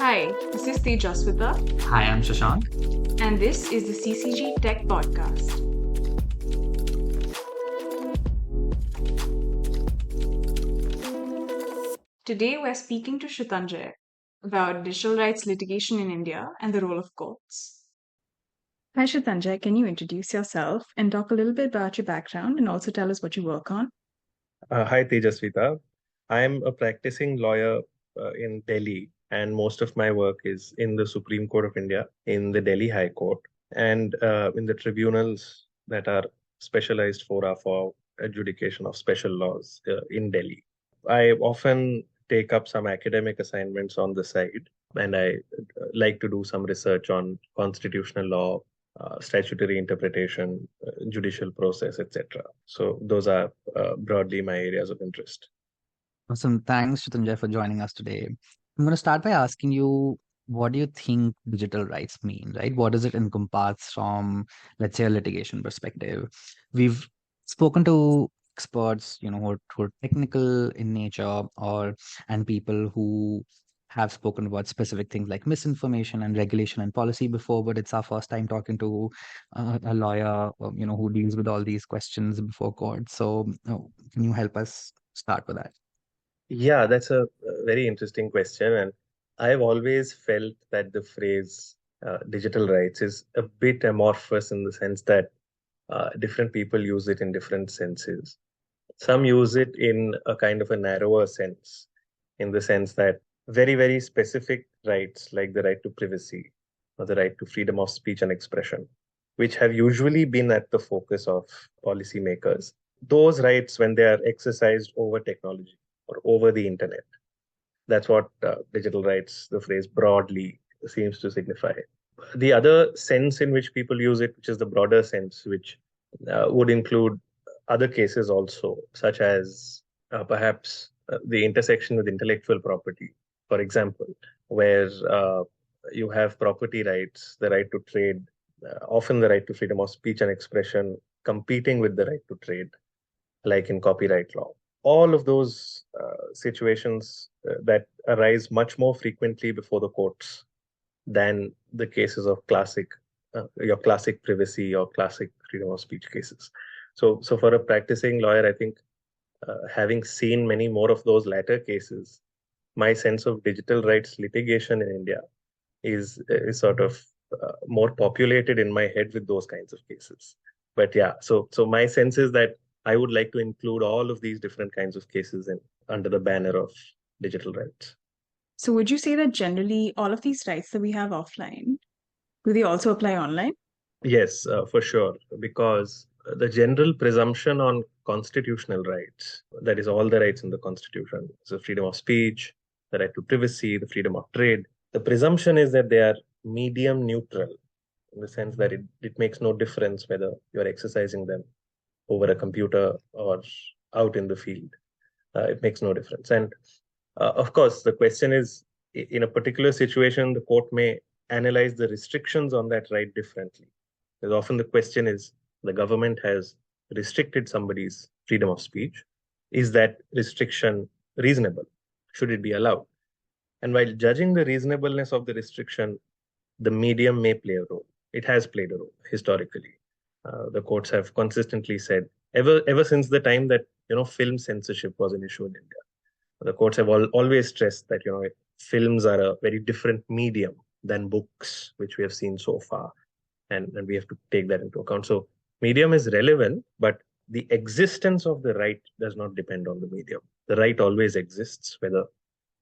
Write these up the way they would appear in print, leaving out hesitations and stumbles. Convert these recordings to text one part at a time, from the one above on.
Hi, this is Tejaswita, Hi, I'm Shashank. and this is the CCG Tech Podcast. Today, we're speaking to Shrutanjaya about digital rights litigation in India and the role of courts. Hi, Shrutanjaya, can you introduce yourself and talk a little bit about your background and also tell us what you work on? Hi, Tejaswita. I'm a practicing lawyer in Delhi, and most of my work is in the Supreme Court of India, in the Delhi High Court, and in the tribunals that are specialized for adjudication of special laws in Delhi. I often take up some academic assignments on the side, and I like to do some research on constitutional law, statutory interpretation, judicial process, etc. So those are broadly my areas of interest. Awesome. Thanks, Shrutanjaya, for joining us today. I'm going to start by asking you, what do you think digital rights mean, right? What does it encompass from, let's say, a litigation perspective? We've spoken to experts, who are technical in nature, and people who have spoken about specific things like misinformation and regulation and policy before, but it's our first time talking to a lawyer, who deals with all these questions before court. So, can you help us start with that? Yeah, that's a very interesting question. And I've always felt that the phrase digital rights is a bit amorphous in the sense that different people use it in different senses. Some use it in a kind of a narrower sense, in the sense that very, very specific rights, like the right to privacy or the right to freedom of speech and expression, which have usually been at the focus of policymakers, those rights, when they are exercised over technology or over the internet, that's what digital rights, the phrase broadly seems to signify. The other sense in which people use it, which is the broader sense, which would include other cases also, such as perhaps the intersection with intellectual property, for example, where you have property rights, the right to trade, often the right to freedom of speech and expression competing with the right to trade, like in copyright law. All of those situations that arise much more frequently before the courts than the cases of your classic privacy or classic freedom of speech cases. So for a practicing lawyer, I think having seen many more of those latter cases, my sense of digital rights litigation in India is sort of more populated in my head with those kinds of cases. But yeah, so my sense is that I would like to include all of these different kinds of cases under the banner of digital rights. So, would you say that generally all of these rights that we have offline, do they also apply online? Yes, for sure, because the general presumption on constitutional rights, that is all the rights in the Constitution, so freedom of speech, the right to privacy, the freedom of trade, the presumption is that they are medium neutral in the sense that it makes no difference whether you're exercising them over a computer or out in the field. It makes no difference. And of course, the question is, in a particular situation, the court may analyze the restrictions on that right differently. Because often the question is, the government has restricted somebody's freedom of speech. Is that restriction reasonable? Should it be allowed? And while judging the reasonableness of the restriction, the medium may play a role. It has played a role historically. The courts have consistently said, ever since the time that film censorship was an issue in India, the courts have always stressed that films are a very different medium than books, which we have seen so far, and we have to take that into account. So medium is relevant, but the existence of the right does not depend on the medium. The right always exists, whether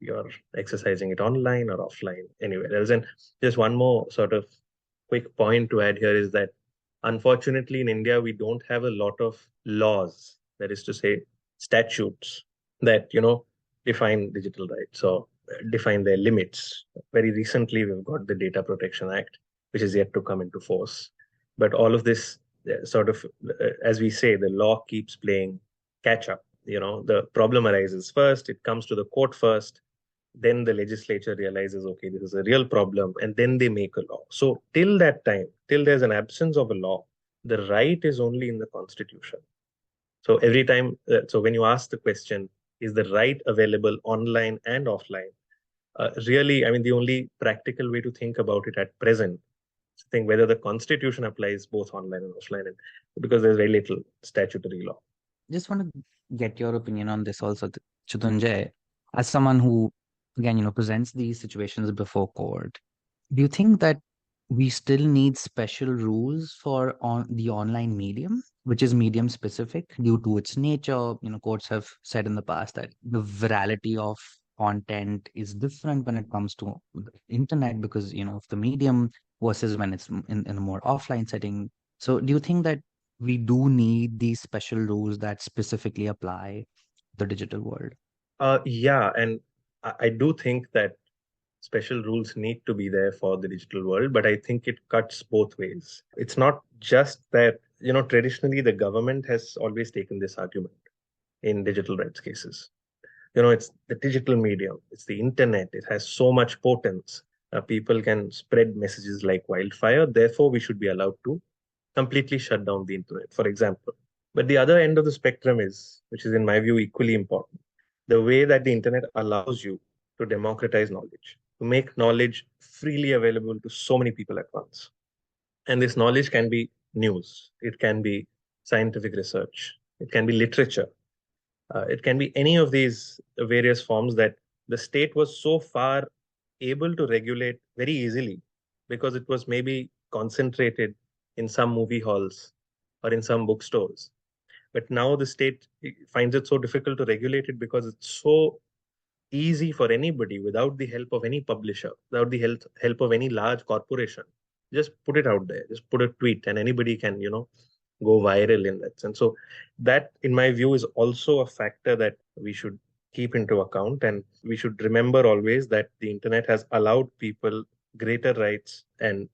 you're exercising it online or offline, anywhere else. And just one more sort of quick point to add here is that unfortunately in India, we don't have a lot of laws, that is to say, statutes that, define digital rights or define their limits. Very recently, we've got the Data Protection Act, which is yet to come into force. But all of this sort of, as we say, the law keeps playing catch up. The problem arises first, it comes to the court first, then the legislature realizes, okay, this is a real problem, and then they make a law. So till that time, till there's an absence of a law, the right is only in the Constitution. So every time, so when you ask the question, is the right available online and offline? Really, I mean, the only practical way to think about it at present is to think whether the constitution applies both online and offline, and because there's very little statutory law. Just want to get your opinion on this also, Shrutanjaya, as someone who, again, presents these situations before court. Do you think that we still need special rules for the online medium, which is medium specific due to its nature? Courts have said in the past that the virality of content is different when it comes to the internet because, of the medium versus when it's in a more offline setting. So do you think that we do need these special rules that specifically apply the digital world? Yeah, and I do think that special rules need to be there for the digital world, but I think it cuts both ways. It's not just that, traditionally the government has always taken this argument in digital rights cases. It's the digital medium, it's the internet, it has so much potence. People can spread messages like wildfire, therefore we should be allowed to completely shut down the internet, for example. But the other end of the spectrum is, which is in my view equally important, the way that the internet allows you to democratize knowledge, to make knowledge freely available to so many people at once. And this knowledge can be news, it can be scientific research, it can be literature, it can be any of these various forms that the state was so far able to regulate very easily because it was maybe concentrated in some movie halls or in some bookstores. But now the state finds it so difficult to regulate it because it's so easy for anybody without the help of any publisher, without the help of any large corporation. Just put it out there, just put a tweet, and anybody can, go viral in that sense. So that, in my view, is also a factor that we should keep into account. And we should remember always that the internet has allowed people greater rights, and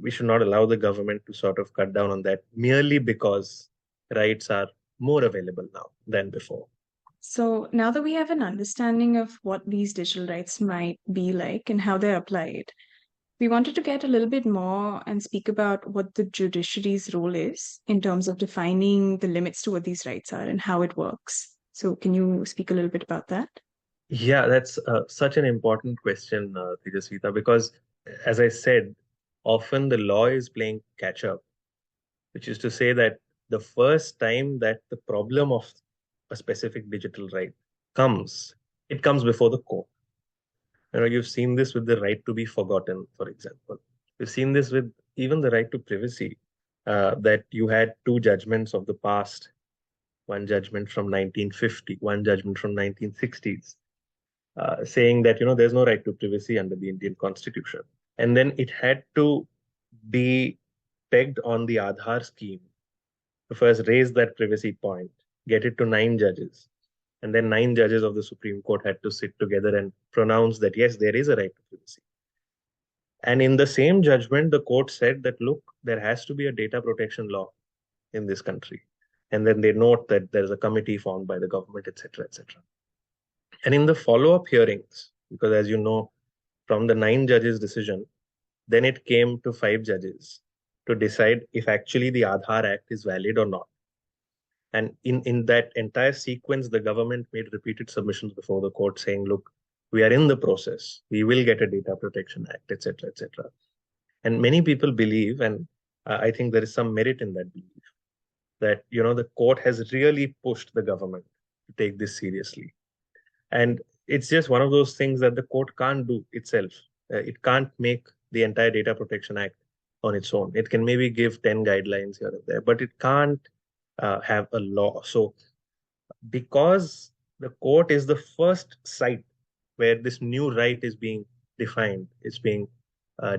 we should not allow the government to sort of cut down on that merely because rights are more available now than before. So now that we have an understanding of what these digital rights might be like and how they're applied, we wanted to get a little bit more and speak about what the judiciary's role is in terms of defining the limits to what these rights are and how it works. So can you speak a little bit about that? Yeah, that's such an important question, Tejaswita, because as I said, often the law is playing catch up, which is to say that the first time that the problem of a specific digital right comes, it comes before the court. You've seen this with the right to be forgotten, for example. You've seen this with even the right to privacy, that you had two judgments of the past, one judgment from 1950, one judgment from 1960s, saying that there's no right to privacy under the Indian Constitution. And then it had to be pegged on the Aadhaar scheme to first raise that privacy point, get it to 9 judges. And then 9 judges of the Supreme Court had to sit together and pronounce that, yes, there is a right to privacy. And in the same judgment, the court said that, look, there has to be a data protection law in this country. And then they note that there's a committee formed by the government, etc., etc. And in the follow-up hearings, because as you know, from the 9 judges' decision, then it came to 5 judges to decide if actually the Aadhaar Act is valid or not. And in that entire sequence, the government made repeated submissions before the court saying, look, we are in the process. We will get a Data Protection Act, etc., etc. And many people believe, and I think there is some merit in that belief, that, the court has really pushed the government to take this seriously. And it's just one of those things that the court can't do itself. It can't make the entire Data Protection Act on its own. It can maybe give 10 guidelines here and there, but it can't have a law. So because the court is the first site where this new right is being defined, it's being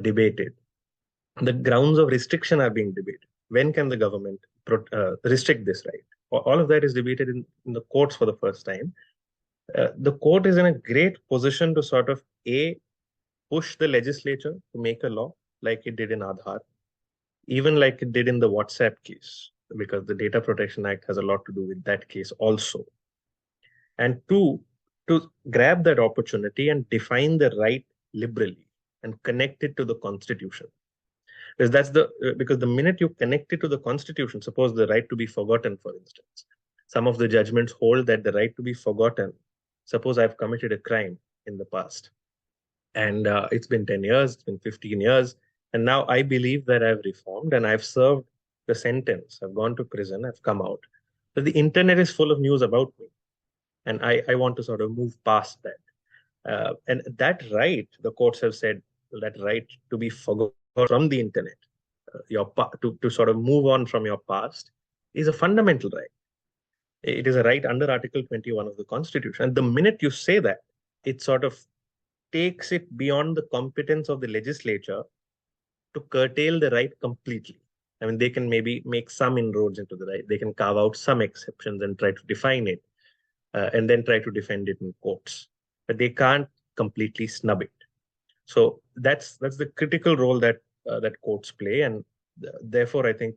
debated, the grounds of restriction are being debated. When can the government restrict this right? All of that is debated in the courts for the first time. The court is in a great position to sort of push the legislature to make a law like it did in Aadhaar, even like it did in the WhatsApp case, because the Data Protection Act has a lot to do with that case also. And two, to grab that opportunity and define the right liberally and connect it to the Constitution. Because the minute you connect it to the Constitution, suppose the right to be forgotten, for instance, some of the judgments hold that the right to be forgotten, suppose I've committed a crime in the past, And it's been 10 years, it's been 15 years. And now I believe that I've reformed and I've served the sentence. I've gone to prison, I've come out. But the internet is full of news about me. And I want to sort of move past that. And that right, the courts have said, that right to be forgotten from the internet, to sort of move on from your past, is a fundamental right. It is a right under Article 21 of the Constitution. And the minute you say that, it sort of takes it beyond the competence of the legislature to curtail the right completely. I mean, they can maybe make some inroads into the right. They can carve out some exceptions and try to define it, and then try to defend it in courts. But they can't completely snub it. So that's the critical role that courts play, and therefore I think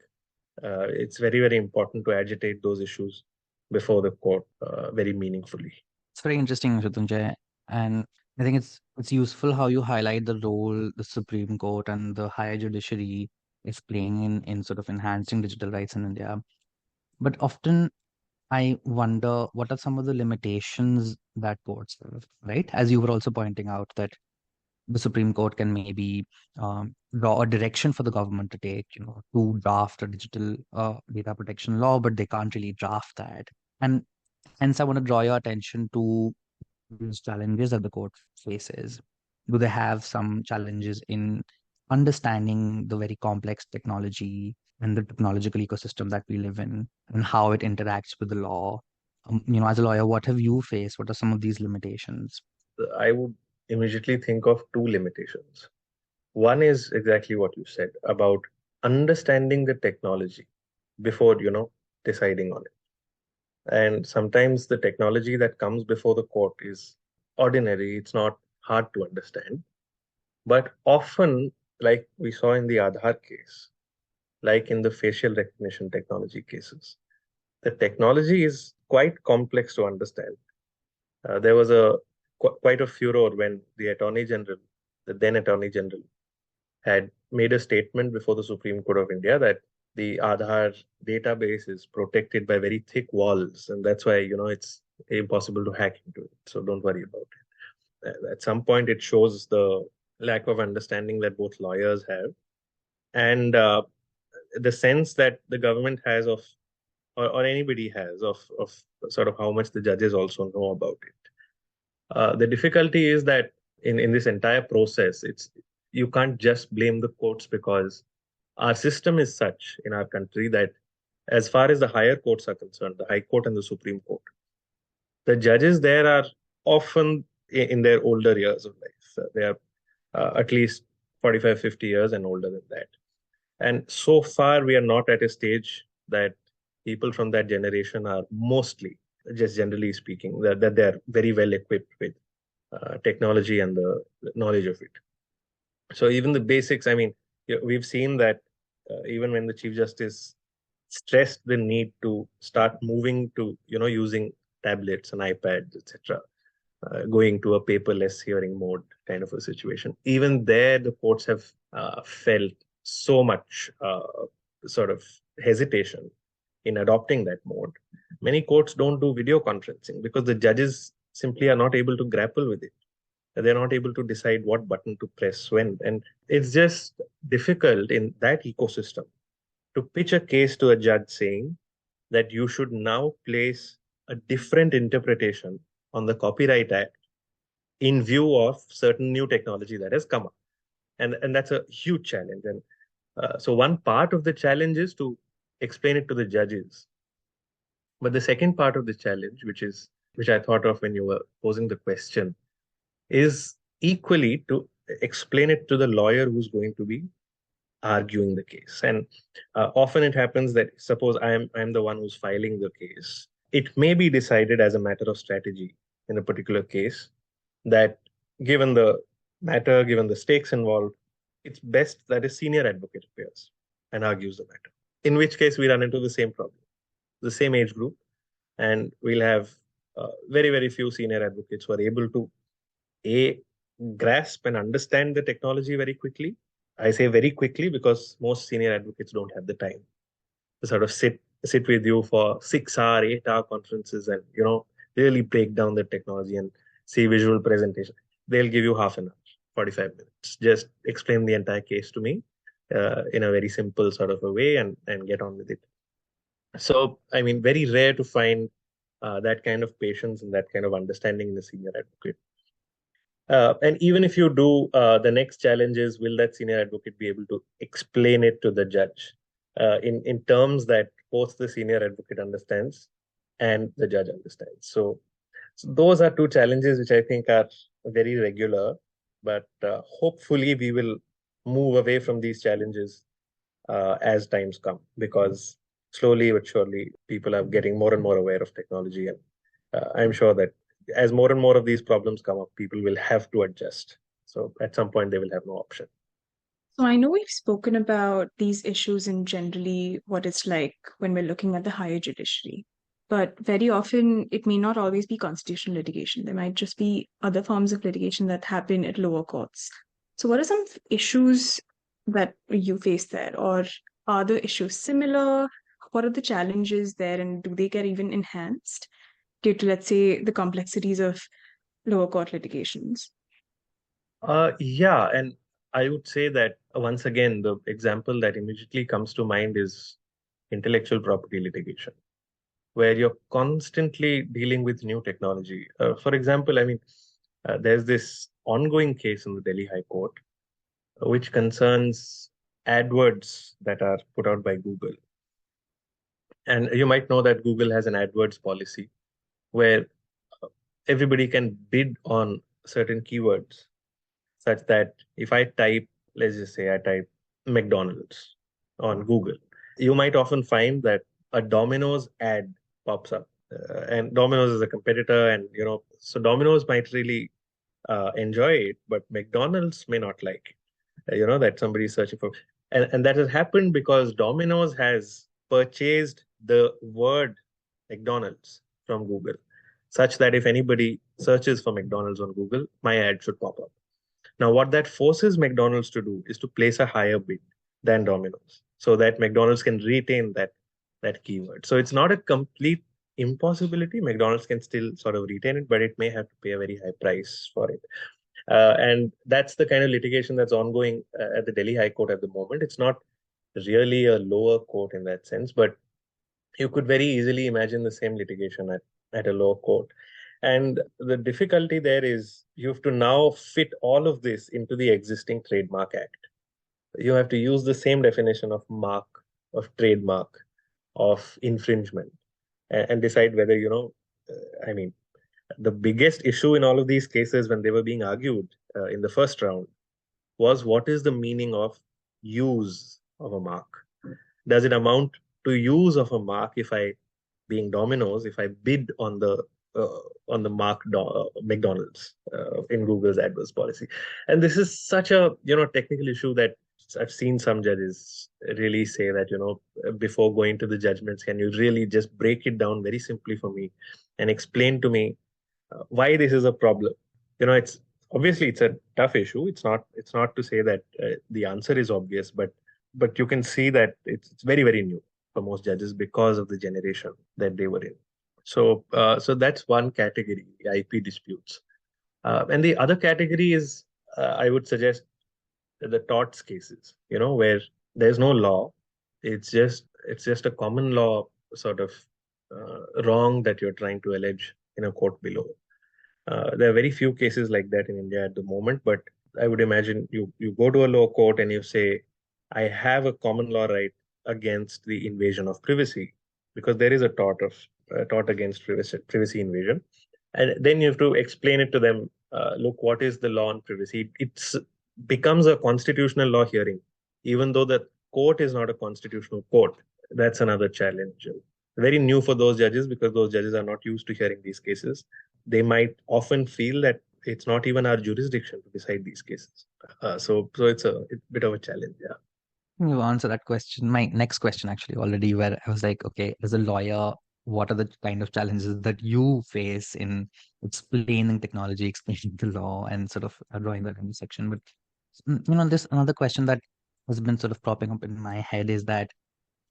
it's very, very important to agitate those issues before the court very meaningfully. It's very interesting, Shrutanjaya, and I think it's useful how you highlight the role the Supreme Court and the higher judiciary is playing in sort of enhancing digital rights in India. But often I wonder what are some of the limitations that courts have, right? As you were also pointing out that the Supreme Court can maybe draw a direction for the government to take, to draft a digital data protection law, but they can't really draft that. And hence, I want to draw your attention to these challenges that the court faces. Do they have some challenges in understanding the very complex technology and the technological ecosystem that we live in and how it interacts with the law? As a lawyer, what have you faced? What are some of these limitations? I would immediately think of two limitations. One is exactly what you said about understanding the technology before, deciding on it. And sometimes the technology that comes before the court is ordinary, it's not hard to understand. But often, like we saw in the Aadhaar case, like in the facial recognition technology cases, the technology is quite complex to understand. There was quite a furor when the then Attorney General, had made a statement before the Supreme Court of India that the Aadhaar database is protected by very thick walls, and that's why it's impossible to hack into it. So don't worry about it. At some point, it shows the lack of understanding that both lawyers have, and the sense that the government has of, or anybody has of sort of how much the judges also know about it. The difficulty is that in this entire process, you can't just blame the courts, because our system is such in our country that as far as the higher courts are concerned, the High Court and the Supreme Court, the judges there are often in their older years of life. They are at least 45, 50 years and older than that. And so far, we are not at a stage that people from that generation are mostly, just generally speaking, that they're very well equipped with technology and the knowledge of it. So even the basics, I mean, we've seen that even when the Chief Justice stressed the need to start moving to, using tablets and iPads, etc., going to a paperless hearing mode kind of a situation. Even there, the courts have felt so much sort of hesitation in adopting that mode. Many courts don't do video conferencing because the judges simply are not able to grapple with it. They're not able to decide what button to press when. And it's just difficult in that ecosystem to pitch a case to a judge saying that you should now place a different interpretation on the Copyright Act in view of certain new technology that has come up. And that's a huge challenge. And so one part of the challenge is to explain it to the judges. But the second part of the challenge, which I thought of when you were posing the question, is equally to explain it to the lawyer who's going to be arguing the case. And often it happens that, suppose I'm the one who's filing the case, it may be decided as a matter of strategy in a particular case that given the matter, given the stakes involved, it's best that a senior advocate appears and argues the matter. In which case we run into the same problem, the same age group, and we'll have very, very few senior advocates who are able to grasp and understand the technology very quickly. I say very quickly because most senior advocates don't have the time to sort of sit with you for 6-hour, 8-hour conferences and, really break down the technology and see visual presentation. They'll give you half an hour. 45 minutes. Just explain the entire case to me in a very simple sort of a way and get on with it. So, I mean, very rare to find that kind of patience and that kind of understanding in a senior advocate. And even if you do, the next challenge is, will that senior advocate be able to explain it to the judge in terms that both the senior advocate understands and the judge understands? So those are two challenges which I think are very regular, but hopefully we will move away from these challenges as times come, because slowly but surely people are getting more and more aware of technology, and I'm sure that as more and more of these problems come up, people will have to adjust. So at some point they will have no option. So I know we've spoken about these issues in generally what it's like when we're looking at the higher judiciary, but very often it may not always be constitutional litigation. There might just be other forms of litigation that happen at lower courts. So what are some issues that you face there, or are the issues similar? What are the challenges there, and do they get even enhanced due to, let's say, the complexities of lower court litigations? Yeah, and I would say that once again, the example that immediately comes to mind is intellectual property litigation, where you're constantly dealing with new technology. For example, I mean, there's this ongoing case in the Delhi High Court, which concerns AdWords that are put out by Google. And you might know that Google has an AdWords policy where everybody can bid on certain keywords, such that if I type, let's just say I type McDonald's on Google, you might often find that a Domino's ad pops up. And Domino's is a competitor, and so Domino's might really enjoy it, but McDonald's may not like it. That somebody is searching for, and that has happened because Domino's has purchased the word McDonald's from Google, such that if anybody searches for McDonald's on Google, my ad should pop up. Now, what that forces McDonald's to do is to place a higher bid than Domino's, so that McDonald's can retain that keyword. So it's not a complete impossibility. McDonald's can still sort of retain it, but it may have to pay a very high price for it. And that's the kind of litigation that's ongoing at the Delhi High Court at the moment. It's not really a lower court in that sense, but you could very easily imagine the same litigation at a lower court. And the difficulty there is you have to now fit all of this into the existing Trademark Act. You have to use the same definition of mark, of trademark, of infringement, and decide whether, I mean, the biggest issue in all of these cases when they were being argued in the first round was, what is the meaning of use of a mark? Does it amount to use of a mark if I, being Domino's, if I bid on the mark McDonald's in Google's AdWords policy? And this is such a technical issue that I've seen some judges really say that before going to the judgments, can you really just break it down very simply for me and explain to me why this is a problem? It's obviously it's a tough issue. It's not to say that the answer is obvious, but you can see that it's very, very new for most judges because of the generation that they were in. So that's one category, IP disputes. And the other category is, I would suggest, the torts cases, where there's no law. It's just a common law sort of wrong that you're trying to allege in a court below. There are very few cases like that in India at the moment, but I would imagine you go to a lower court and you say, I have a common law right against the invasion of privacy, because there is a tort against privacy invasion. And then you have to explain it to them. Look, what is the law on privacy? It becomes a constitutional law hearing, even though the court is not a constitutional court. That's another challenge. Very new for those judges, because those judges are not used to hearing these cases. They might often feel that it's not even our jurisdiction to decide these cases. So it's a bit of a challenge. Yeah. You answer that question. My next question, actually, already, where I was like, okay, as a lawyer, what are the kind of challenges that you face in explaining technology, explaining the law, and sort of drawing that intersection? But this another question that has been sort of propping up in my head is that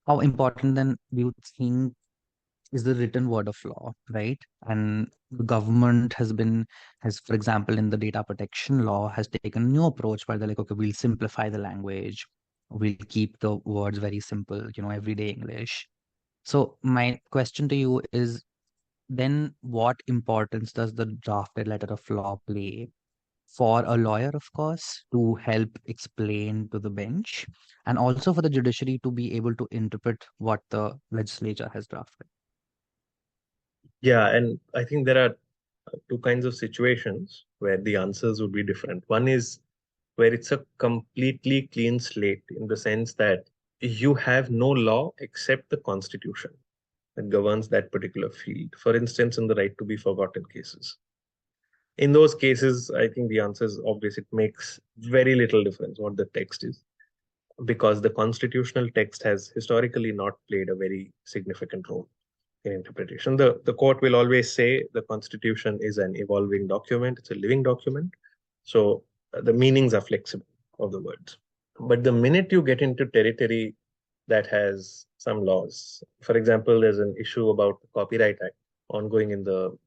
how important then do you think is the written word of law, right? And the government has, for example, in the data protection law, has taken a new approach where they're like, okay, we'll simplify the language, we'll keep the words very simple, everyday English. So my question to you is, then what importance does the drafted letter of law play for a lawyer, of course, to help explain to the bench, and also for the judiciary to be able to interpret what the legislature has drafted? Yeah, and I think there are two kinds of situations where the answers would be different. One is where it's a completely clean slate in the sense that you have no law except the constitution that governs that particular field. For instance, in the right to be forgotten cases. In those cases, I think the answer is obvious. It makes very little difference what the text is, because the constitutional text has historically not played a very significant role in interpretation. The court will always say the Constitution is an evolving document, it's a living document. So the meanings are flexible of the words. But the minute you get into territory that has some laws, for example, there's an issue about the Copyright Act ongoing in the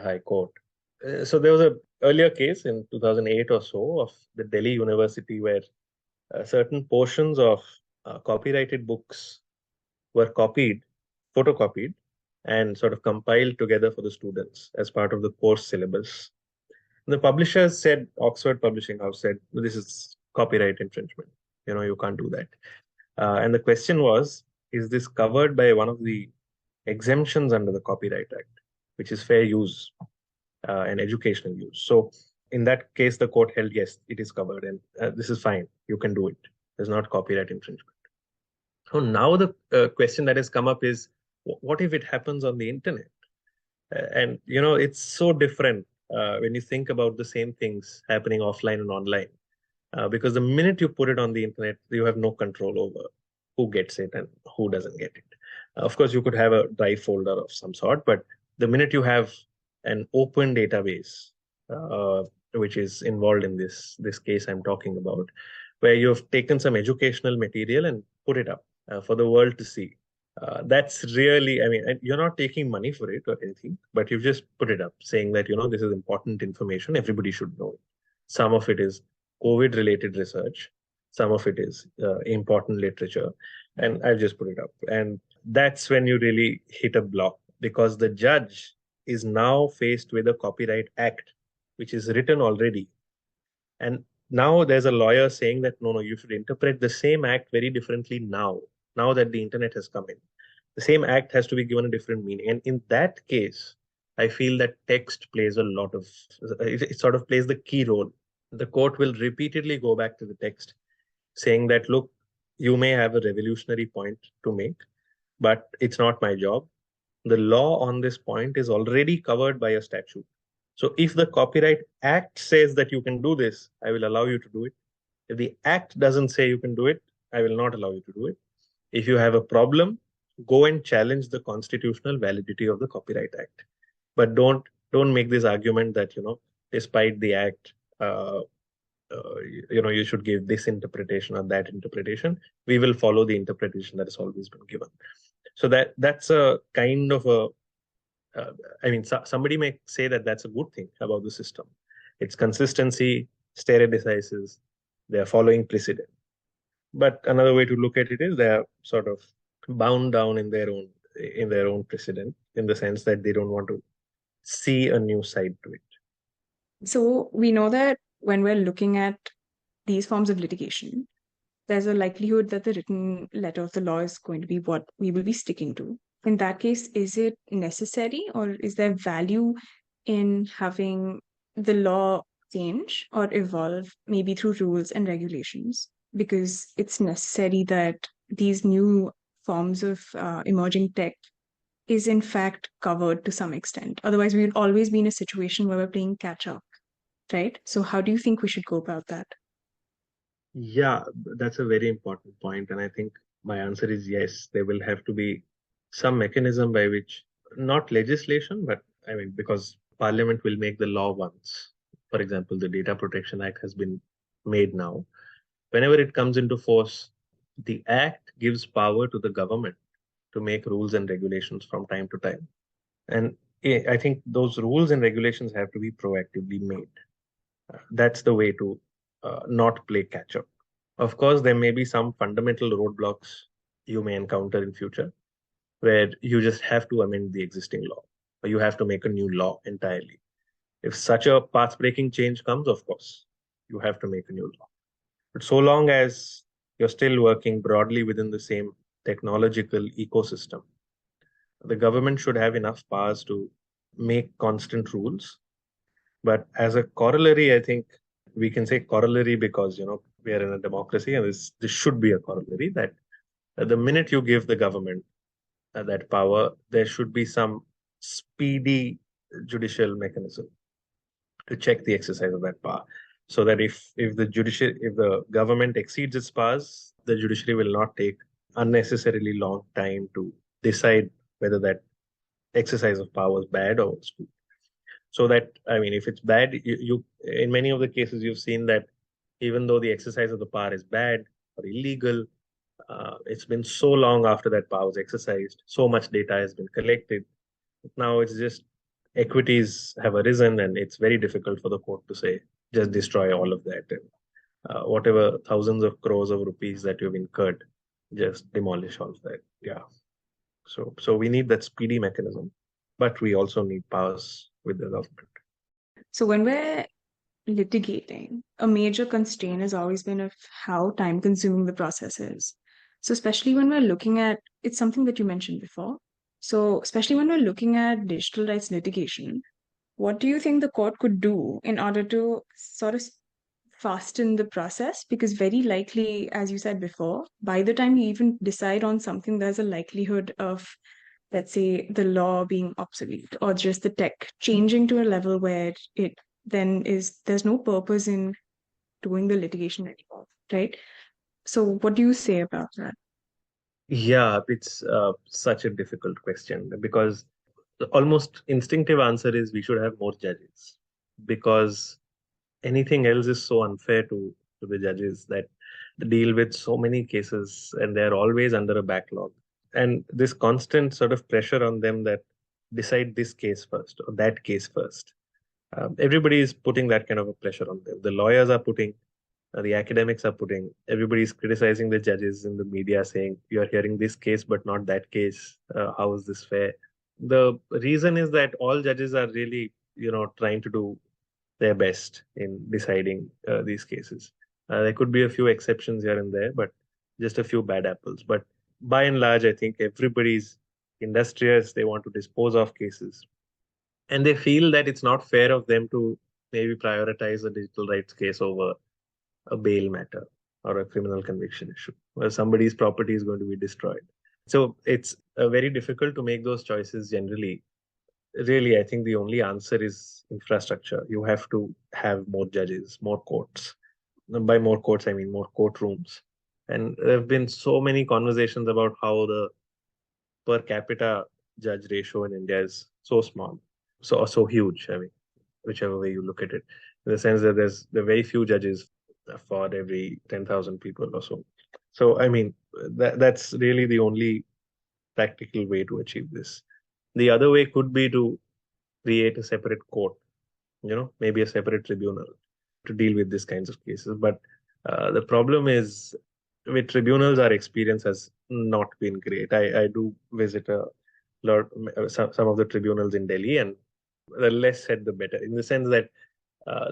High Court. So there was a earlier case in 2008 or so of the Delhi University where certain portions of copyrighted books were photocopied, and sort of compiled together for the students as part of the course syllabus. The publishers said, Oxford Publishing House said, this is copyright infringement. You can't do that. And the question was, is this covered by one of the exemptions under the Copyright Act, which is fair use and educational use? So in that case, the court held, yes, it is covered, and this is fine. You can do it. There's not copyright infringement. So now the question that has come up is, what if it happens on the internet? And it's so different when you think about the same things happening offline and online, because the minute you put it on the internet, you have no control over who gets it and who doesn't get it. Of course, you could have a drive folder of some sort, but the minute you have an open database, which is involved in this case I'm talking about, where you've taken some educational material and put it up for the world to see. That's really, I mean, you're not taking money for it or anything, but you've just put it up saying that, this is important information. Everybody should know it. Some of it is COVID related research. Some of it is important literature. And I've just put it up. And that's when you really hit a block, because the judge is now faced with a Copyright Act, which is written already. And now there's a lawyer saying that, no, you should interpret the same act very differently now that the internet has come in. The same act has to be given a different meaning. And in that case, I feel that text plays a lot of, it sort of plays the key role. The court will repeatedly go back to the text saying that, look, you may have a revolutionary point to make, but it's not my job. The law on this point is already covered by a statute. So if the Copyright Act says that you can do this, I will allow you to do it. If the Act doesn't say you can do it, I will not allow you to do it. If you have a problem, go and challenge the constitutional validity of the Copyright Act. But don't make this argument that, despite the Act, you should give this interpretation or that interpretation. We will follow the interpretation that has always been given. So that's a kind of a, somebody may say that that's a good thing about the system. It's consistency, stare decisis, they are following precedent. But another way to look at it is they are sort of bound down in their own precedent, in the sense that they don't want to see a new side to it. So we know that when we're looking at these forms of litigation, there's a likelihood that the written letter of the law is going to be what we will be sticking to. In that case, is it necessary, or is there value in having the law change or evolve, maybe through rules and regulations? Because it's necessary that these new forms of emerging tech is in fact covered to some extent. Otherwise, we'll always be in a situation where we're playing catch up, right? So how do you think we should go about that? Yeah, that's a very important point. And I think my answer is yes, there will have to be some mechanism by which, not legislation, but because Parliament will make the law once. For example, the Data Protection Act has been made now. Whenever it comes into force, the Act gives power to the government to make rules and regulations from time to time. And I think those rules and regulations have to be proactively made. That's the way to not play catch up. Of course, there may be some fundamental roadblocks you may encounter in future where you just have to amend the existing law or you have to make a new law entirely. If such a path-breaking change comes, of course, you have to make a new law. But so long as you're still working broadly within the same technological ecosystem, the government should have enough powers to make constant rules. But as a corollary, I think we can say corollary because we are in a democracy, and this should be a corollary that the minute you give the government that power, there should be some speedy judicial mechanism to check the exercise of that power, so that if the government exceeds its powers, the judiciary will not take unnecessarily long time to decide whether that exercise of power is bad or was good. So that, I mean, if it's bad, you in many of the cases you've seen that even though the exercise of the power is bad or illegal, it's been so long after that power was exercised, so much data has been collected. Now it's just equities have arisen, and it's very difficult for the court to say just destroy all of that, and whatever thousands of crores of rupees that you've incurred, just demolish all of that. Yeah. So we need that speedy mechanism, but we also need powers with the government. So when we're litigating, a major constraint has always been of how time consuming the process is. So especially when we're looking at, it's something that you mentioned before. So especially when we're looking at digital rights litigation, what do you think the court could do in order to sort of fasten the process? Because very likely, as you said before, by the time you even decide on something, there's a likelihood of, let's say, the law being obsolete or just the tech changing to a level where it then there's no purpose in doing the litigation anymore, right? So what do you say about that? Yeah, it's such a difficult question because the almost instinctive answer is we should have more judges, because anything else is so unfair to the judges that deal with so many cases and they're always under a backlog. And this constant sort of pressure on them that decide this case first or that case first. Everybody is putting that kind of a pressure on them. The lawyers are putting, the academics are putting, everybody's criticizing the judges in the media saying, you are hearing this case, but not that case. How is this fair? The reason is that all judges are really, trying to do their best in deciding these cases. There could be a few exceptions here and there, but just a few bad apples. But by and large, I think everybody's industrious. They want to dispose of cases. And they feel that it's not fair of them to maybe prioritize a digital rights case over a bail matter or a criminal conviction issue where somebody's property is going to be destroyed. So it's very difficult to make those choices generally. Really, I think the only answer is infrastructure. You have to have more judges, more courts. By more courts, I mean more courtrooms. And there have been so many conversations about how the per capita judge ratio in India is so small, so huge. I mean, whichever way you look at it, in the sense that there are very few judges for every 10,000 people or so. So, I mean, that's really the only practical way to achieve this. The other way could be to create a separate court, maybe a separate tribunal to deal with these kinds of cases. But the problem is with tribunals, our experience has not been great. I do visit a lot, some of the tribunals in Delhi, and the less said, the better, in the sense that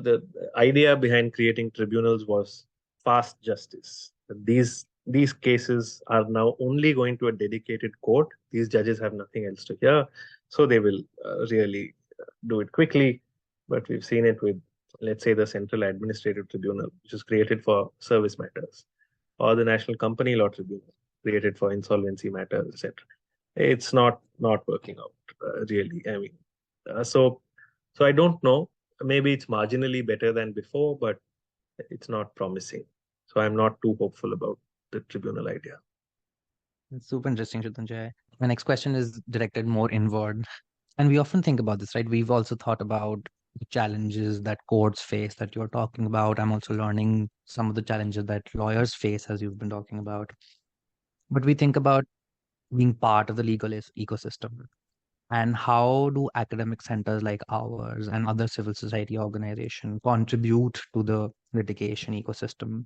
the idea behind creating tribunals was fast justice. These cases are now only going to a dedicated court. These judges have nothing else to hear, so they will really do it quickly. But we've seen it with, let's say, the Central Administrative Tribunal, which is created for service matters, or the National Company Law Tribunal, created for insolvency matters, etc. It's not working out really. I mean, so I don't know. Maybe it's marginally better than before, but it's not promising. So I'm not too hopeful about the tribunal idea. It's super interesting, Shrutanjaya. My next question is directed more inward. And we often think about this, right? We've also thought about the challenges that courts face that you're talking about. I'm also learning some of the challenges that lawyers face, as you've been talking about. But we think about being part of the legal ecosystem? And how do academic centers like ours and other civil society organizations contribute to the litigation ecosystem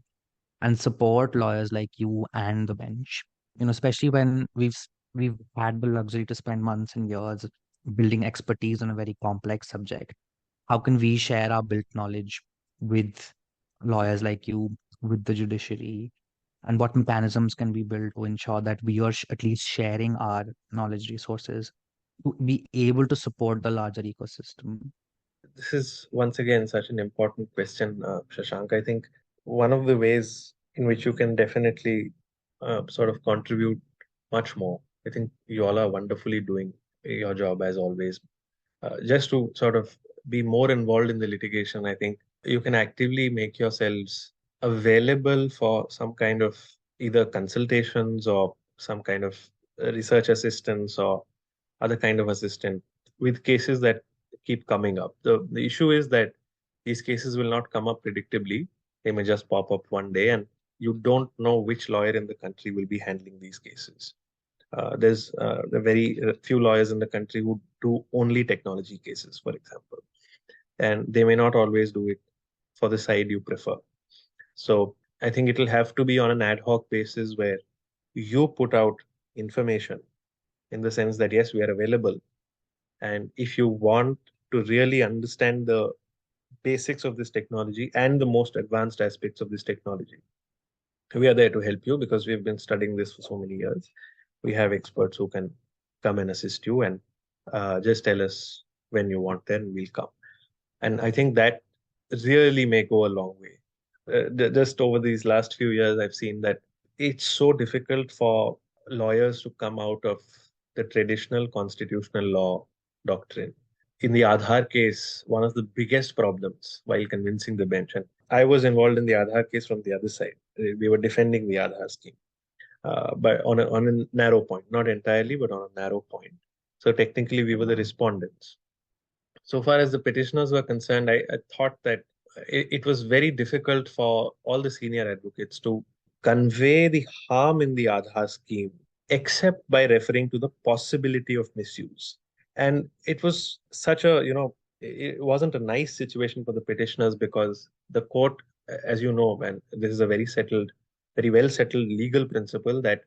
and support lawyers like you and the bench? Especially when we've had the luxury to spend months and years building expertise on a very complex subject. How can we share our built knowledge with lawyers like you, with the judiciary, and what mechanisms can be built to ensure that we are at least sharing our knowledge resources to be able to support the larger ecosystem? This is once again such an important question, Shashank. I think one of the ways in which you can definitely sort of contribute much more. I think you all are wonderfully doing your job as always. Just to sort of be more involved in the litigation, I think you can actively make yourselves available for some kind of either consultations or some kind of research assistance or other kind of assistant with cases that keep coming up. The issue is that these cases will not come up predictably. They may just pop up one day, and you don't know which lawyer in the country will be handling these cases. There's a very few lawyers in the country who do only technology cases, for example, and they may not always do it for the side you prefer. So I think it'll have to be on an ad hoc basis where you put out information in the sense that, yes, we are available. And if you want to really understand the basics of this technology and the most advanced aspects of this technology, we are there to help you because we've been studying this for so many years. We have experts who can come and assist you, and just tell us when you want, then we'll come. And I think that really may go a long way. Just over these last few years, I've seen that it's so difficult for lawyers to come out of the traditional constitutional law doctrine. In the Aadhaar case, one of the biggest problems while convincing the bench, and I was involved in the Aadhaar case from the other side. We were defending the Aadhaar scheme, but on a narrow point, not entirely, but on a narrow point. So technically, we were the respondents. So far as the petitioners were concerned, I thought that it was very difficult for all the senior advocates to convey the harm in the Aadhaar scheme, except by referring to the possibility of misuse. And it was such a, it wasn't a nice situation for the petitioners because the court, as you know, and this is a very well settled legal principle that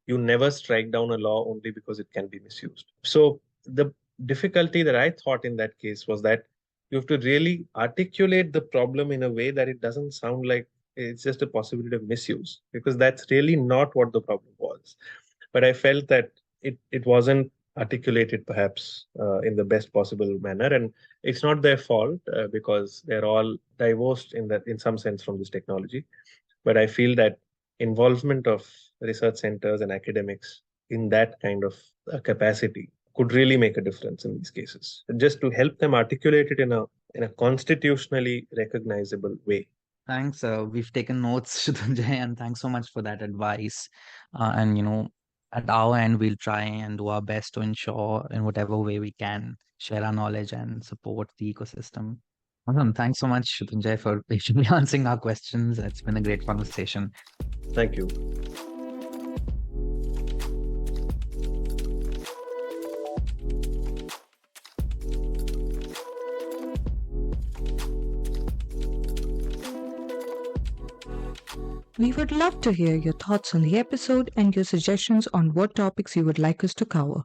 you never strike down a law only because it can be misused. So the difficulty that I thought in that case was that you have to really articulate the problem in a way that it doesn't sound like it's just a possibility of misuse, because that's really not what the problem was. But I felt that it wasn't articulated perhaps in the best possible manner, and it's not their fault because they're all divorced in some sense from this technology. But I feel that involvement of research centers and academics in that kind of capacity could really make a difference in these cases, just to help them articulate it in a constitutionally recognizable way. Thanks. We've taken notes, Shrutanjaya, and thanks so much for that advice. And at our end, we'll try and do our best to ensure, in whatever way we can, share our knowledge and support the ecosystem. Awesome. Thanks so much, Shrutanjaya, for patiently answering our questions. It's been a great conversation. Thank you. We would love to hear your thoughts on the episode and your suggestions on what topics you would like us to cover.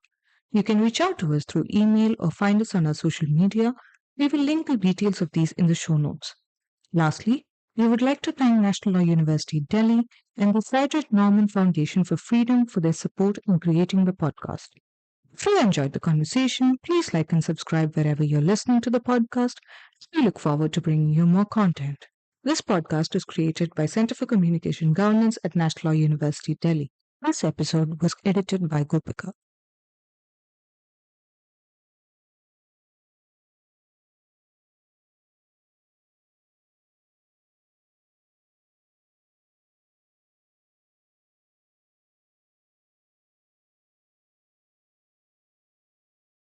You can reach out to us through email or find us on our social media. We will link the details of these in the show notes. Lastly, we would like to thank National Law University Delhi and the Frederick Norman Foundation for Freedom for their support in creating the podcast. If you enjoyed the conversation, please like and subscribe wherever you're listening to the podcast. We look forward to bringing you more content. This podcast is created by Center for Communication Governance at National Law University Delhi. This episode was edited by Gopika.